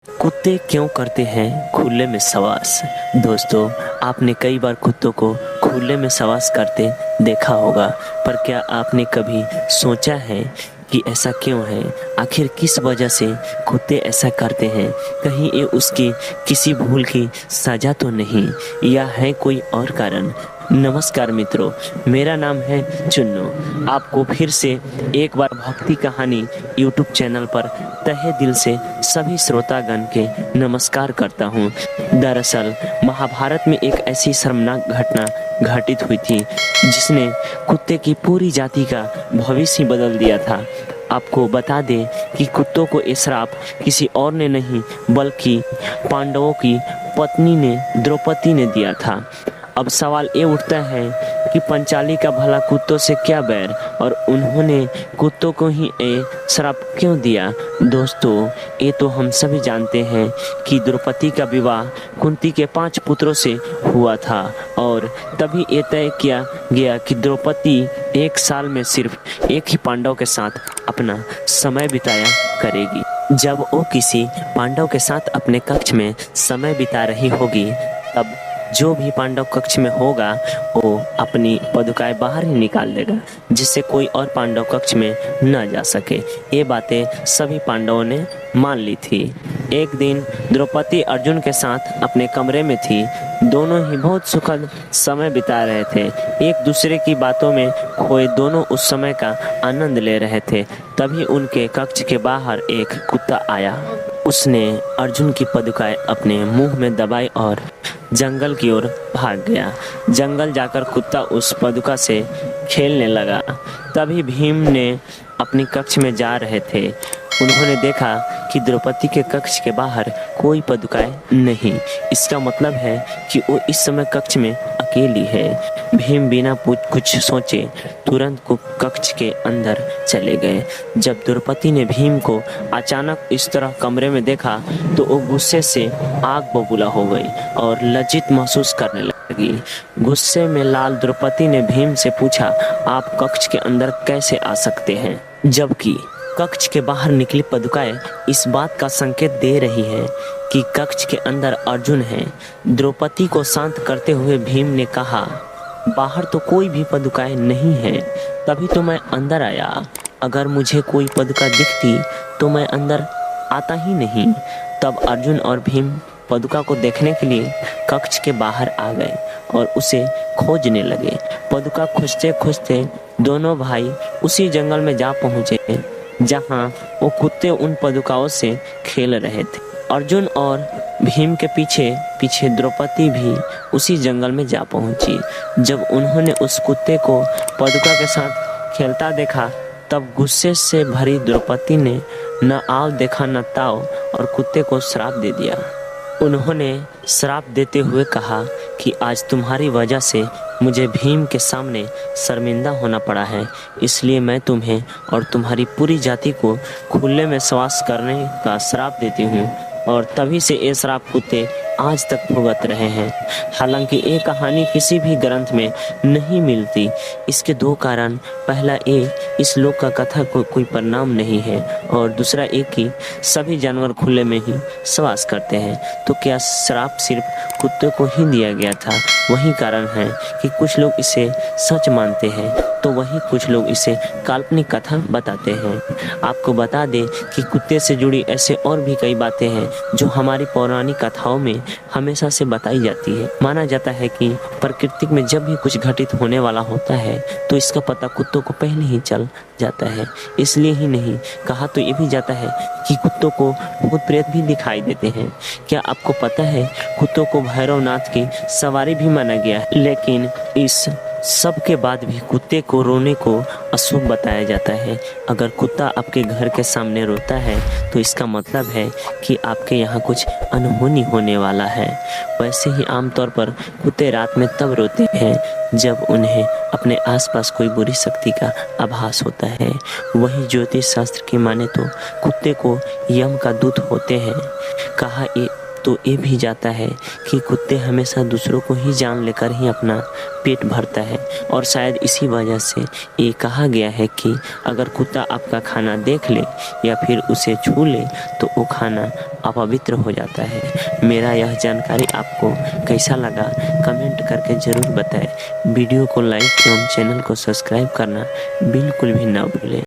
कुत्ते क्यों करते हैं खुले में सवास। दोस्तों, आपने कई बार कुत्तों को खुले में सवास करते देखा होगा, पर क्या आपने कभी सोचा है कि ऐसा क्यों है? आखिर किस वजह से कुत्ते ऐसा करते हैं? कहीं ये उसकी किसी भूल की सजा तो नहीं, या है कोई और कारण? नमस्कार मित्रों, मेरा नाम है चुन्नू। आपको फिर से एक बार भक्ति कहानी यूट्यूब चैनल पर तहे दिल से सभी श्रोतागण के नमस्कार करता हूँ। दरअसल महाभारत में एक ऐसी शर्मनाक घटना घटित हुई थी जिसने कुत्ते की पूरी जाति का भविष्य ही बदल दिया था। आपको बता दें कि कुत्तों को ये श्राप किसी और ने नहीं बल्कि पांडवों की पत्नी ने, द्रौपदी ने दिया था। अब सवाल ये उठता है कि पंचाली का भला कुत्तों से क्या बैर, और उन्होंने कुत्तों को ही ये श्राप क्यों दिया? दोस्तों, ये तो हम सभी जानते हैं कि द्रौपदी का विवाह कुंती के 5 पुत्रों से हुआ था, और तभी ये तय किया गया कि द्रौपदी 1 साल में सिर्फ एक ही पांडव के साथ अपना समय बिताया करेगी। जब वो किसी पांडव के साथ अपने कक्ष में समय बिता रही होगी, तब जो भी पांडव कक्ष में होगा वो अपनी पदुकाएं बाहर ही निकाल देगा, जिससे कोई और पांडव कक्ष में न जा सके। ये बातें सभी पांडवों ने मान ली थी। एक दिन द्रौपदी अर्जुन के साथ अपने कमरे में थी। दोनों ही बहुत सुखद समय बिता रहे थे। एक दूसरे की बातों में खोए दोनों उस समय का आनंद ले रहे थे। तभी उनके कक्ष के बाहर एक कुत्ता आया। उसने अर्जुन की पदुकाएं अपने मुंह में दबाई और जंगल की ओर भाग गया। जंगल जाकर कुत्ता उस पदुका से खेलने लगा। तभी भीम ने अपनी कक्ष में जा रहे थे। उन्होंने देखा कि द्रौपदी के कक्ष के बाहर कोई पदुकाएं नहीं। इसका मतलब है कि वो इस समय कक्ष में अकेली है। भीम बिना कुछ सोचे तुरंत कक्ष के अंदर चले गए। जब द्रौपदी ने भीम को अचानक इस तरह कमरे में देखा तो वो गुस्से से आग बबूला हो गई और लज्जित महसूस करने लगी। गुस्से में लाल द्रौपदी ने भीम से पूछा, आप कक्ष के अंदर कैसे आ सकते हैं? जबकि कक्ष के बाहर निकली पदुकाएं इस बात का संकेत दे रही है कि कक्ष के अंदर अर्जुन है। द्रौपदी को शांत करते हुए भीम ने कहा, बाहर तो कोई भी पदुकाएं नहीं है, तभी तो मैं अंदर आया। अगर मुझे कोई पदुका दिखती तो मैं अंदर आता ही नहीं। तब अर्जुन और भीम पदुका को देखने के लिए कक्ष के बाहर आ गए और उसे खोजने लगे। पदुका खोजते खोजते दोनों भाई उसी जंगल में जा पहुंचे जहां वो कुत्ते उन पदुकाओं से खेल रहे थे। अर्जुन और भीम के पीछे पीछे द्रौपदी भी उसी जंगल में जा पहुंची। जब उन्होंने उस कुत्ते को पदुका के साथ खेलता देखा, तब गुस्से से भरी द्रौपदी ने न आव देखा न ताव और कुत्ते को श्राप दे दिया। उन्होंने श्राप देते हुए कहा कि आज तुम्हारी वजह से मुझे भीम के सामने शर्मिंदा होना पड़ा है, इसलिए मैं तुम्हें और तुम्हारी पूरी जाति को खुले में श्वास करने का श्राप देती हूँ। और तभी से ये श्राप कुत्ते आज तक भुगत रहे हैं। हालांकि ये कहानी किसी भी ग्रंथ में नहीं मिलती। इसके 2 कारण, पहला ये, इस लोक का कथा को कोई परिणाम नहीं है, और दूसरा एक कि सभी जानवर खुले में ही श्वास करते हैं। तो क्या श्राप सिर्फ कुत्ते को ही दिया गया था? वही कारण है कि कुछ लोग इसे सच मानते हैं तो वही कुछ लोग इसे काल्पनिक कथा बताते हैं। आपको बता दें कि कुत्ते से जुड़ी ऐसे और भी कई बातें हैं जो हमारी पौराणिक कथाओं में हमेशा से बताई जाती है। माना जाता है कि प्रकृति में जब भी कुछ घटित होने वाला होता है तो इसका पता कुत्तों को पहले ही चल जाता है। इसलिए ही नहीं, कहा तो ये भी जाता है कि कुत्तों को भूत प्रेत भी दिखाई देते हैं। क्या आपको पता है कुत्तों को भैरवनाथ की सवारी भी माना गया है, लेकिन इस सब के बाद भी कुत्ते को रोने को अशुभ बताया जाता है। अगर कुत्ता आपके घर के सामने रोता है तो इसका मतलब है कि आपके यहाँ कुछ अनहोनी होने वाला है। वैसे ही आमतौर पर कुत्ते रात में तब रोते हैं जब उन्हें अपने आसपास कोई बुरी शक्ति का आभास होता है। वही ज्योतिष शास्त्र की माने तो कुत्ते को यम का दूत होते हैं। कहा तो ये भी जाता है कि कुत्ते हमेशा दूसरों को ही जान लेकर ही अपना पेट भरता है। और शायद इसी वजह से ये कहा गया है कि अगर कुत्ता आपका खाना देख ले या फिर उसे छू ले तो वो खाना अपवित्र हो जाता है। मेरा यह जानकारी आपको कैसा लगा कमेंट करके ज़रूर बताएं। वीडियो को लाइक एवं चैनल को सब्सक्राइब करना बिल्कुल भी ना भूलें।